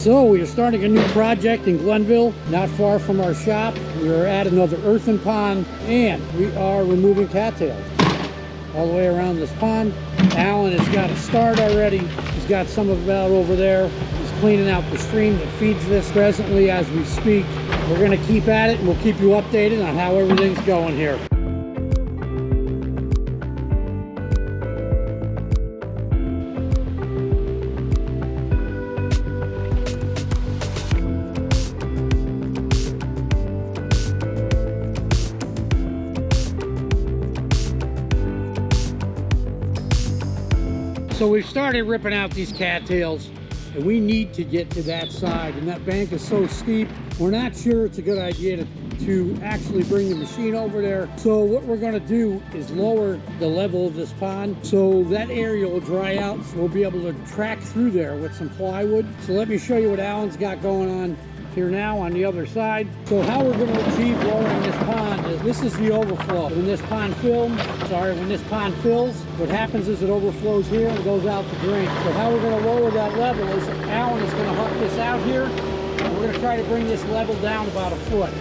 So we are starting a new project in Glenville, not far from our shop. We are at another earthen pond, and we are removing cattails all the way around this pond. Alan has got a start already. He's got some of it out over there. He's cleaning out the stream that feeds this presently as we speak. We're going to keep at it, and we'll keep you updated on how everything's going here. So we've started ripping out these cattails, and we need to get to that side, and that bank is so steep, we're not sure it's a good idea to actually bring the machine over there. So what we're going to do is lower the level of this pond so that area will dry out, so we'll be able to track through there with some plywood. So let me show you what Alan's got going on here now on the other side. So how we're going to achieve lowering this pond is, this is the overflow. When this pond fills, what happens is it overflows here and goes out the drain. So how we're going to lower that level is Alan is going to hook this out here, and we're going to try to bring this level down about a foot.